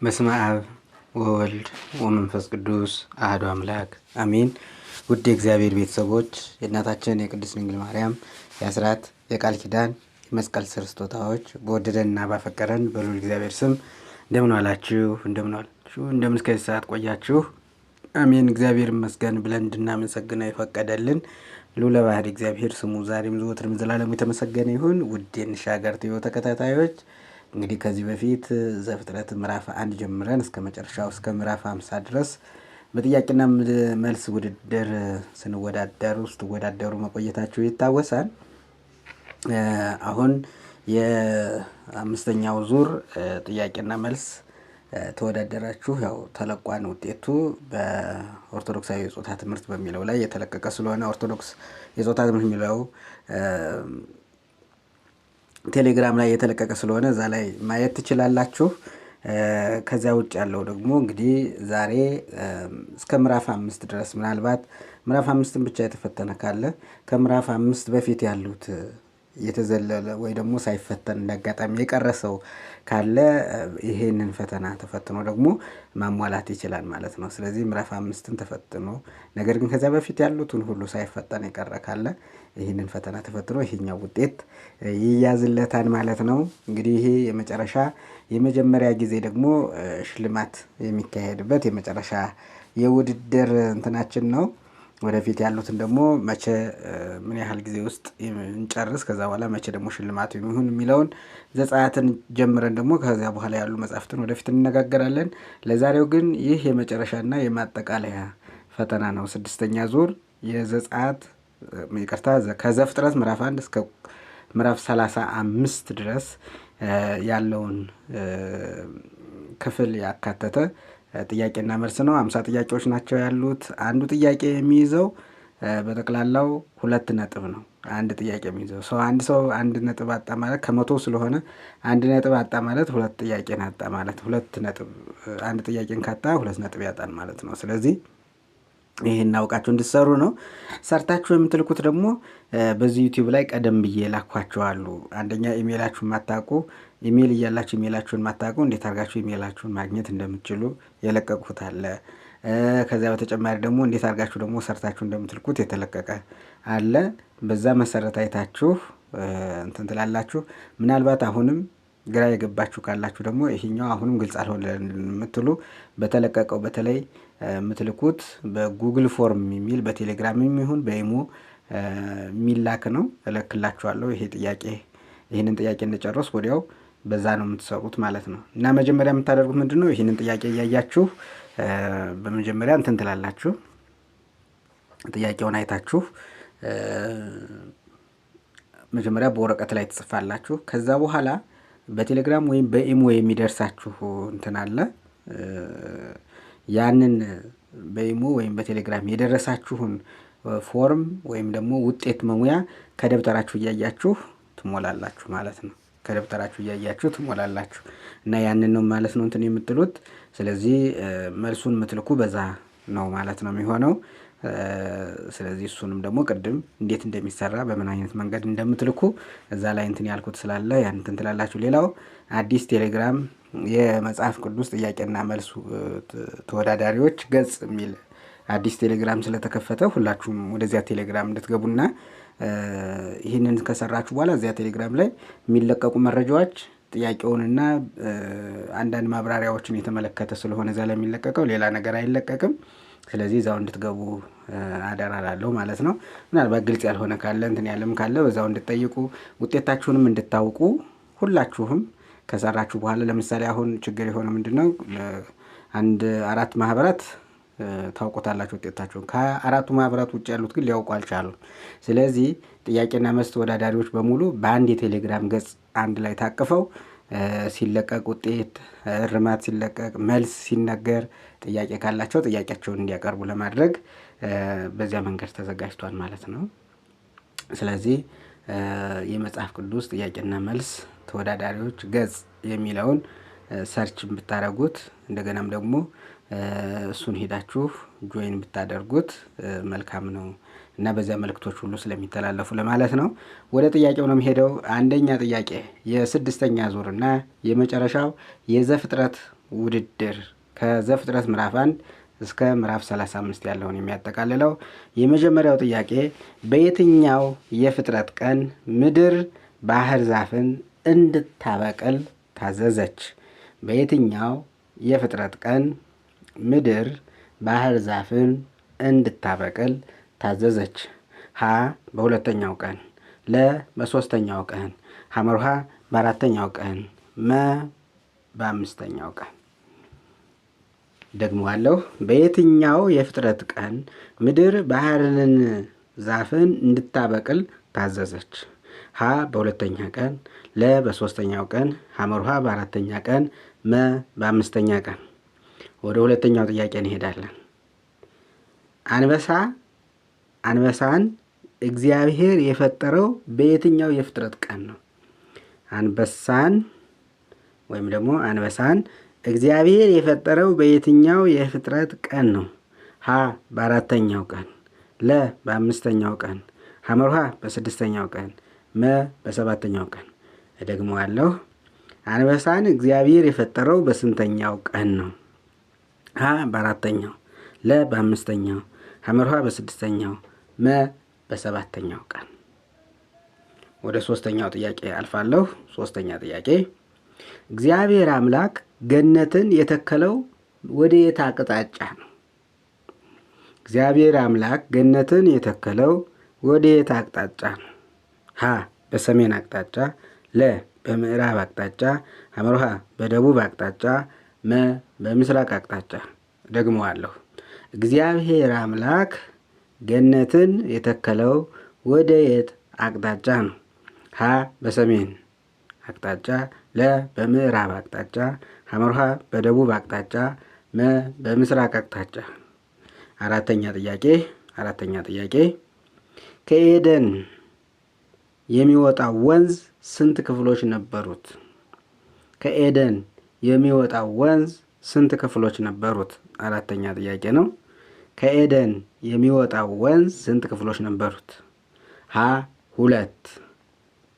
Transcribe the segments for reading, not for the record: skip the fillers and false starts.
በስመ አብ ወወልድ ወመንፈስ ቅዱስ አሐዱ አምላክ አሜን። ውድ የእግዚአብሔር ቤተሰቦች የእናታችን የቅድስት ድንግል ማርያም የአስራት የቃል ኪዳን የመስቀል ስር ስጦታዎች በወደደንና ባፈቀረን በልዑል እግዚአብሔር ስም እንደምን ዋላችሁ? እንደምን እስከዚህ ሰዓት ቆያችሁ? አሜን። እግዚአብሔር ይመስገን ብለን እንድናመሰግነው የፈቀደልን ልዑለ ባሕርይ እግዚአብሔር ስሙ ዛሬም ዘወትርም ዘላለሙ የተመሰገነ ይሁን። ውድ የንሻገር ቲቪ ተከታታዮች እንግዲህ ከዚህ በፊት ዘፍጥረት ምዕራፍ 1 ጀምረን እስከ መጨረሻው እስከ ምዕራፍ 50 ድረስ በጥያቄና መልስ ውድድር ስትወዳደሩ መቆየታችሁ ይታወሳል። አሁን የአምስተኛው ዙር ጥያቄና መልስ ተወዳደራችሁ ያው ተለቋን ውጤቱ በኦርቶዶክሳዊ የጾታ ትምህርት በሚለው ላይ የተለቀቀ ስለሆነ ኦርቶዶክስ የጾታ ትምህርት የሚለው ቴሌግራም ላይ የተለቀቀ ስለሆነ እዛ ላይ ማየት ትችላላችሁ። ከዚያ ውጭ ያለው ደግሞ እንግዲህ ዛሬ እስከ ምዕራፍ 5 ድረስ ምናልባት ምዕራፍ 5ን ብቻ የተፈተነ ካለ ከምዕራፍ 5 በፊት ያሉት የተዘለለ ወይ ደግሞ ሳይፈተን እንዳጋጣሚ የቀረሰው ካለ ይሄንን ፈተና ተፈትኖ ደግሞ ማሟላት ይችላል ማለት ነው። ስለዚህ ምዕራፍ 5ን ተፈትኖ ነገር ግን ከዚያ በፊት ያሉትን ሁሉ ሳይፈተን የቀረ ካለ ይህንን ፈተና ተፈትኖ ይሄኛው ውጤት ይያዝለታል ማለት ነው። እንግዲህ ይሄ የመጀመሪያ ጊዜ ደግሞ ሽልማት የሚካሄድበት የመጨረሻ የውድድር እንትናችን ነው። ወደፊት ያሉትን ደግሞ መቼ ምን ያህል ጊዜ ውስጥ እንጨርስ ከዛ በኋላ መቼ ደግሞ ሽልማቱ የሚሆን የሚለውን ዘጸአትን ጀምረን ደግሞ ከዚያ በኋላ ያሉ መጻሕፍትን ወደፊት እንነጋገራለን። ለዛሬው ግን ይህ የመጨረሻና የማጠቃለያ ፈተና ነው። 6ኛ ዙር የዘጸአት ከዘፍጥረት ምዕራፍ 1 እስከ ምዕራፍ 35 ድረስ ያለውን ክፍል ያካተተ ጥያቄና መልስ ነው። 50 ጥያቄዎች ናቸው ያሉት። አንዱ ጥያቄ የሚይዘው በጠቅላላው 2 ነጥብ ነው። አንድ ጥያቄ የሚይዘው አንድ ነጥብ አጣ ማለት ከ100 ስለሆነ አንድ ነጥብ አጣ ማለት 2 ጥያቄን አጣ ማለት 2 ነጥብ፣ አንድ ጥያቄን ካጣ 2 ነጥብ ያጣል ማለት ነው። ስለዚህ ይሄን አውቃችሁ እንድትሰሩ ነው። ሰርታችሁ የምትልኩት ደግሞ በዚህ ዩቲዩብ ላይ ቀደም ብዬ ላኳችሁ አሉ። አንደኛ ኢሜይላችሁን ማታውቁ ኢሜይል እያላችሁ ኢሜይላችሁን ማታውቁ እንዴት አድርጋችሁ ኢሜይላችሁን ማግኘት እንደምትችሉ የለቀቁት አለ። ከዚያ በተጨማሪ ደግሞ እንዴት አድርጋችሁ ደግሞ ሰርታችሁ እንደምትልኩት የተለቀቀ አለ። በዛ መሰረት አይታችሁ እንትን ትላላችሁ። ምናልባት አሁንም ግራ የገባችሁ ካላችሁ ደግሞ ይሄኛው አሁንም ግልጽ አልሆነ የምትሉ በተለቀቀው በተለይ የምትልኩት በጉግል ፎርም የሚል በቴሌግራምም ይሁን በኢሞ የሚላክ ነው። እልክላችኋለሁ። ይህንን ጥያቄ እንደጨረስ ወዲያው በዛ ነው የምትሰሩት ማለት ነው። እና መጀመሪያ የምታደርጉት ምንድን ነው? ይህንን ጥያቄ እያያችሁ በመጀመሪያ እንትን ትላላችሁ። ጥያቄውን አይታችሁ መጀመሪያ በወረቀት ላይ ትጽፋላችሁ። ከዛ በኋላ በቴሌግራም ወይም በኢሞ የሚደርሳችሁ እንትን አለ። ያንን በኢሞ ወይም በቴሌግራም የደረሳችሁን ፎርም ወይም ደግሞ ውጤት መሙያ ከደብተራችሁ እያያችሁ ትሞላላችሁ ማለት ነው። ከደብተራችሁ እያያችሁ ትሞላላችሁ እና ያንን ነው ማለት ነው እንትን የምትሉት። ስለዚህ መልሱን የምትልኩ በዛ ነው ማለት ነው የሚሆነው። ስለዚህ እሱንም ደግሞ ቅድም እንዴት እንደሚሰራ በምን አይነት መንገድ እንደምትልኩ እዛ ላይ እንትን ያልኩት ስላለ ያን እንትን ትላላችሁ። ሌላው አዲስ ቴሌግራም የመጽሐፍ ቅዱስ ጥያቄና መልስ ተወዳዳሪዎች ገጽ የሚል አዲስ ቴሌግራም ስለተከፈተ ሁላችሁም ወደዚያ ቴሌግራም እንድትገቡና ይህንን ከሰራችሁ በኋላ እዚያ ቴሌግራም ላይ የሚለቀቁ መረጃዎች ጥያቄውንና አንዳንድ ማብራሪያዎችን የተመለከተ ስለሆነ እዛ ላይ የሚለቀቀው ሌላ ነገር አይለቀቅም። ስለዚህ እዛው እንድትገቡ አደራ እላለሁ ማለት ነው። ምናልባት ግልጽ ያልሆነ ካለ እንትን ያለም ካለ በዛው እንድትጠይቁ ውጤታችሁንም እንድታውቁ ሁላችሁም ከሰራችሁ በኋላ ለምሳሌ አሁን ችግር የሆነ ምንድነው አንድ 4 ማህበራት ታውቁታላችሁ ውጤታችሁን። ከ4ቱ ማህበራት ውጭ ያሉት ግን ሊያውቁ አልቻሉም። ስለዚህ ጥያቄና መልስ ተወዳዳሪዎች በሙሉ በአንድ የቴሌግራም ገጽ አንድ ላይ ታቅፈው ሲለቀቅ ውጤት እርማት ሲለቀቅ መልስ ሲነገር ጥያቄ ካላቸው ጥያቄያቸውን እንዲያቀርቡ ለማድረግ በዚያ መንገድ ተዘጋጅቷል ማለት ነው። ስለዚህ የመጽሐፍ ቅዱስ ጥያቄና መልስ ተወዳዳሪዎች ገጽ የሚለውን ሰርች ብታደርጉት እንደገናም ደግሞ እሱን ሄዳችሁ ጆይን ብታደርጉት መልካም ነው እና በዚያ መልእክቶች ሁሉ ስለሚተላለፉ ለማለት ነው። ወደ ጥያቄው ነው የሚሄደው። አንደኛ ጥያቄ የ6ኛ ዙርና የመጨረሻው የዘፍጥረት ውድድር ከዘፍጥረት ምዕራፍ 1 እስከ ምዕራፍ 35 ያለውን የሚያጠቃልለው። የመጀመሪያው ጥያቄ በየትኛው የፍጥረት ቀን ምድር ባህር ዛፍን እንድታበቅል ታዘዘች? በየትኛው የፍጥረት ቀን ምድር ባህር ዛፍን እንድታበቅል ታዘዘች? ሀ በሁለተኛው ቀን፣ ለ በሶስተኛው ቀን፣ ሐመርሃ በአራተኛው ቀን፣ መ በአምስተኛው ቀን። ደግሞአለሁ። በየትኛው የፍጥረት ቀን ምድር ባህርን ዛፍን እንድታበቅል ታዘዘች? ሀ በሁለተኛ ቀን፣ ለ በሶስተኛው ቀን፣ ሐመርሃ በአራተኛ ቀን፣ መ በአምስተኛ ቀን። ወደ ሁለተኛው ጥያቄ እንሄዳለን። አንበሳን እግዚአብሔር የፈጠረው በየትኛው የፍጥረት ቀን ነው? አንበሳን ወይም ደግሞ አንበሳን እግዚአብሔር የፈጠረው በየትኛው የፍጥረት ቀን ነው? ሀ በአራተኛው ቀን፣ ለ በአምስተኛው ቀን፣ ሐመርሃ በስድስተኛው ቀን፣ መ በሰባተኛው ቀን። እደግመዋለሁ። አንበሳን እግዚአብሔር የፈጠረው በስንተኛው ቀን ነው? ሀ በአራተኛው፣ ለ በአምስተኛው፣ ሐመርሃ በስድስተኛው፣ መ በሰባተኛው ቀን። ወደ ሶስተኛው ጥያቄ አልፋለሁ። ሶስተኛ ጥያቄ እግዚአብሔር አምላክ ገነትን የተከለው ወደ የት አቅጣጫ ነው? እግዚአብሔር አምላክ ገነትን የተከለው ወደ የት አቅጣጫ ነው? ሀ በሰሜን አቅጣጫ፣ ለ በምዕራብ አቅጣጫ፣ ሐመርሃ በደቡብ አቅጣጫ፣ መ በምስራቅ አቅጣጫ። ደግሞአለሁ። እግዚአብሔር አምላክ ገነትን የተከለው ወደ የት አቅጣጫ ነው? ሀ በሰሜን አቅጣጫ፣ ለ በምዕራብ አቅጣጫ፣ ሐመርሃ በደቡብ አቅጣጫ፣ መ በምስራቅ አቅጣጫ። አራተኛ ጥያቄ ከኤደን የሚወጣው ወንዝ ስንት ክፍሎች ነበሩት? ከኤደን የሚወጣው ወንዝ ስንት ክፍሎች ነበሩት? አራተኛ ጥያቄ ነው። ከኤደን የሚወጣው ወንዝ ስንት ክፍሎች ነበሩት? ሀ 2፣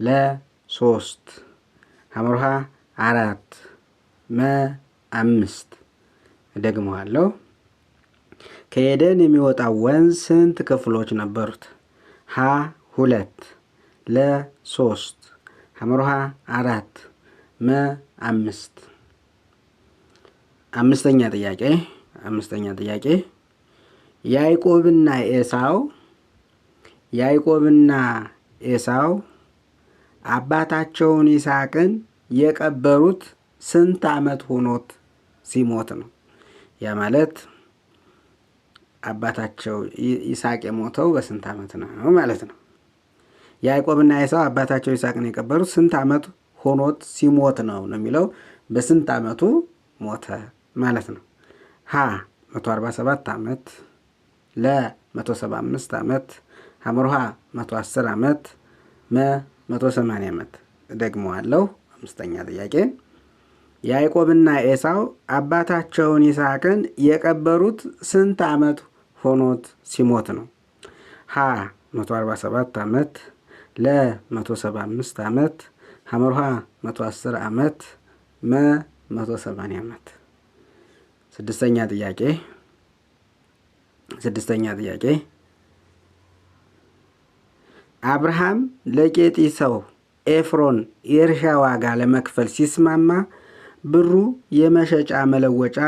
ለ 3፣ ሐመርሃ 4፣ መ 5። እደግመዋለሁ። ከኤደን የሚወጣው ወንዝ ስንት ክፍሎች ነበሩት? ሀ 2፣ ለ 3፣ ሐመርሃ 4፣ መ 5። አምስተኛ ጥያቄ ያዕቆብና ኤሳው አባታቸውን ይስሐቅን የቀበሩት ስንት ዓመት ሆኖት ሲሞት ነው? ያ ማለት አባታቸው ይስሐቅ የሞተው በስንት ዓመት ነው ማለት ነው። ያዕቆብና ኤሳው አባታቸው ይስሐቅን የቀበሩት ስንት ዓመት ሆኖት ሲሞት ነው የሚለው በስንት ዓመቱ ሞተ ማለት ነው። ሀ 147 ዓመት፣ ለ 175 ዓመት፣ ሐመርሃ 110 ዓመት፣ መ 180 ዓመት። ደግሞአለሁ። አምስተኛ ጥያቄ ያዕቆብና ኤሳው አባታቸውን ይስሐቅን የቀበሩት ስንት ዓመት ሆኖት ሲሞት ነው? ሀ 147 ዓመት፣ ለ 175 ዓመት፣ ሐመርሃ 110 ዓመት፣ መ 180 ዓመት። ስድስተኛ ጥያቄ አብርሃም ለቄጢ ሰው ኤፍሮን የእርሻ ዋጋ ለመክፈል ሲስማማ ብሩ የመሸጫ መለወጫ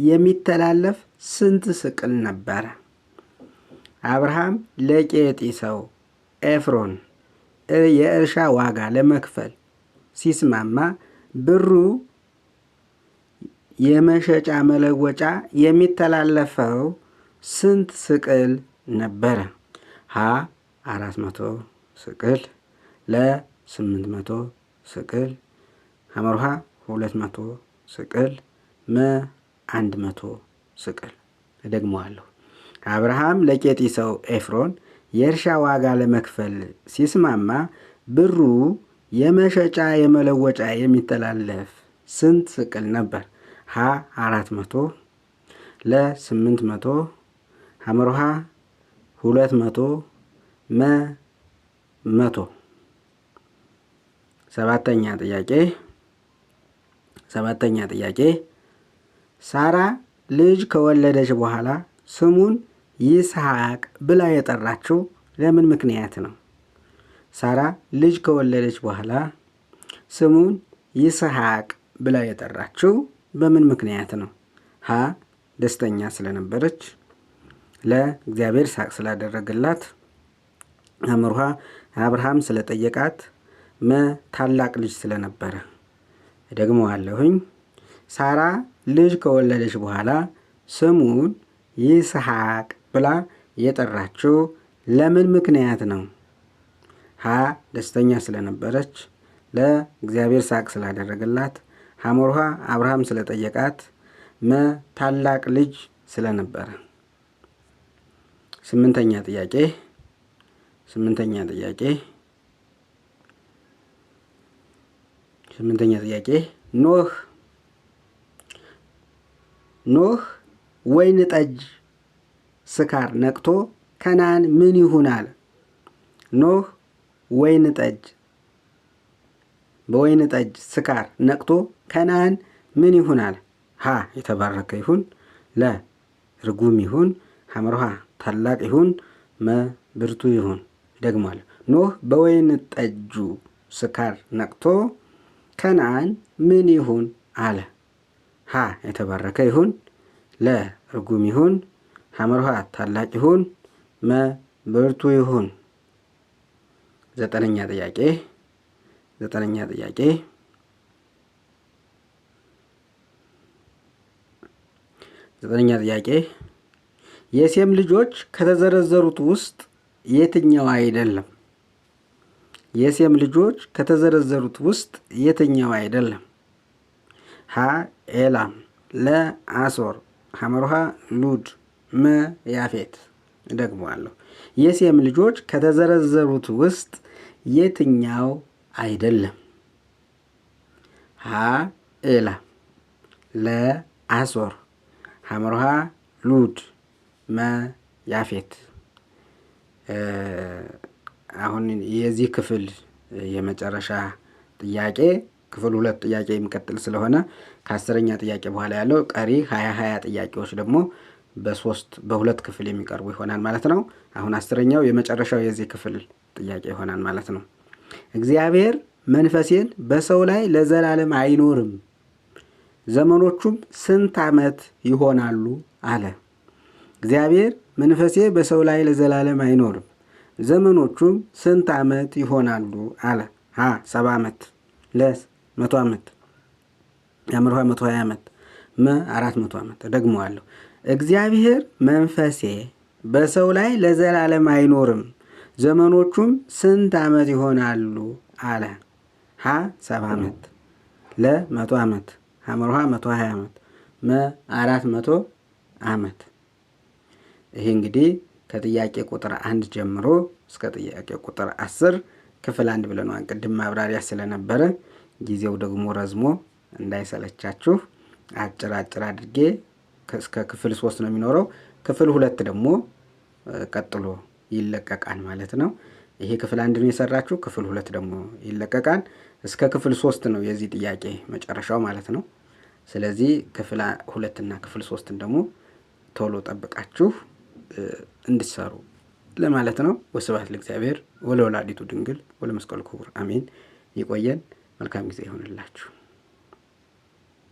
የሚተላለፍ ስንት ስቅል ነበረ? አብርሃም ለቄጢ ሰው ኤፍሮን የእርሻ ዋጋ ለመክፈል ሲስማማ ብሩ የመሸጫ መለወጫ የሚተላለፈው ስንት ስቅል ነበረ? ሀ 400 ስቅል፣ ለ 800 ስቅል፣ ሐመርሃ 200 ስቅል፣ መ 100 ስቅል። እደግመዋለሁ። አብርሃም ለቄጢ ሰው ኤፍሮን የእርሻ ዋጋ ለመክፈል ሲስማማ ብሩ የመሸጫ የመለወጫ የሚተላለፍ ስንት ስቅል ነበር? ሀ 400፣ ለ 800፣ ሐመርሃ 200፣ መ 100። ሰባተኛ ጥያቄ ሳራ ልጅ ከወለደች በኋላ ስሙን ይስሐቅ ብላ የጠራችው ለምን ምክንያት ነው? ሳራ ልጅ ከወለደች በኋላ ስሙን ይስሐቅ ብላ የጠራችው በምን ምክንያት ነው? ሀ ደስተኛ ስለነበረች፣ ለ እግዚአብሔር ይስሐቅ ስላደረገላት፣ ሐመርሃ አብርሃም ስለጠየቃት፣ መ ታላቅ ልጅ ስለነበረ። ደግመዋለሁኝ። ሳራ ልጅ ከወለደች በኋላ ስሙን ይስሐቅ ብላ የጠራችው ለምን ምክንያት ነው? ሀ ደስተኛ ስለነበረች፣ ለ እግዚአብሔር ይስሐቅ ስላደረገላት፣ ሐመርሃ አብርሃም ስለጠየቃት፣ መ ታላቅ ልጅ ስለነበረ። ስምንተኛ ጥያቄ ኖህ ወይን ጠጅ ስካር ነቅቶ ከነዓን ምን ይሁን አለ? ኖህ በወይን ጠጅ ስካር ነቅቶ ከነዓን ምን ይሁን አለ? ሀ የተባረከ ይሁን፣ ለ ርጉም ይሁን፣ ሐመርሃ ታላቅ ይሁን፣ መ ብርቱ ይሁን። ደግሟል። ኖህ በወይን ጠጁ ስካር ነቅቶ ከነዓን ምን ይሁን አለ? ሀ የተባረከ ይሁን፣ ለ ርጉም ይሁን፣ ሐመርሃ ታላቅ ይሁን፣ መ ብርቱ ይሁን። ዘጠነኛ ጥያቄ የሴም ልጆች ከተዘረዘሩት ውስጥ የትኛው አይደለም? የሴም ልጆች ከተዘረዘሩት ውስጥ የትኛው አይደለም? ሀ ኤላም፣ ለ አሶር፣ ሐመርሃ ሉድ፣ መ ያፌት። ደግሞአለሁ። የሴም ልጆች ከተዘረዘሩት ውስጥ የትኛው አይደለም? ሀ ኤላም፣ ለ አሶር፣ ሐመርሃ ሉድ፣ መ ያፌት። አሁን የዚህ ክፍል የመጨረሻ ጥያቄ ክፍል 2 ጥያቄ የሚቀጥል ስለሆነ ከ10ኛ ጥያቄ በኋላ ያለው ቀሪ 20 ጥያቄዎች ደግሞ በሁለት ክፍል የሚቀርቡ ይሆናል ማለት ነው። አሁን 10ኛው የመጨረሻው የዚህ ክፍል ጥያቄ ይሆናል ማለት ነው። እግዚአብሔር መንፈሴን በሰው ላይ ለዘላለም አይኖርም፣ ዘመኖቹም ስንት ዓመት ይሆናሉ አለ። እግዚአብሔር መንፈሴ በሰው ላይ ለዘላለም አይኖርም፣ ዘመኖቹም ስንት ዓመት ይሆናሉ አለ። ሀ 70 ዓመት፣ ለ 100 ዓመት፣ ሐመርሃ 120 ዓመት፣ መ 400 ዓመት። ደግሞአለሁ። እግዚአብሔር መንፈሴ በሰው ላይ ለዘላለም አይኖርም፣ ዘመኖቹም ስንት ዓመት ይሆናሉ አለ። ሀ 70 ዓመት፣ ለ 100 ዓመት፣ ሐመርሃ 120 ዓመት፣ መ 400 ዓመት። ይሄ እንግዲህ ከጥያቄ ቁጥር 1 ጀምሮ እስከ ጥያቄ ቁጥር 10 ክፍል 1 ብለናል። ቅድም ማብራሪያ ስለነበረ ጊዜው ደግሞ ረዝሞ እንዳይሰለቻችሁ አጭር አድርጌ እስከ ክፍል 3 ነው የሚኖረው። ክፍል 2 ደግሞ ቀጥሎ ይለቀቃል ማለት ነው። ይሄ ክፍል 1 ነው የሰራችሁ፣ ክፍል 2 ደግሞ ይለቀቃል። እስከ ክፍል 3 ነው የዚህ ጥያቄ መጨረሻው ማለት ነው። ስለዚህ ክፍል 2 እና ክፍል 3ን ደግሞ ቶሎ ጠብቃችሁ እንድትሰሩ ለማለት ነው። ወስብሐት ለእግዚአብሔር ወለወላዲቱ ድንግል ወለመስቀሉ ክቡር አሜን። ይቆየን። መልካም ጊዜ ይሆንላችሁ።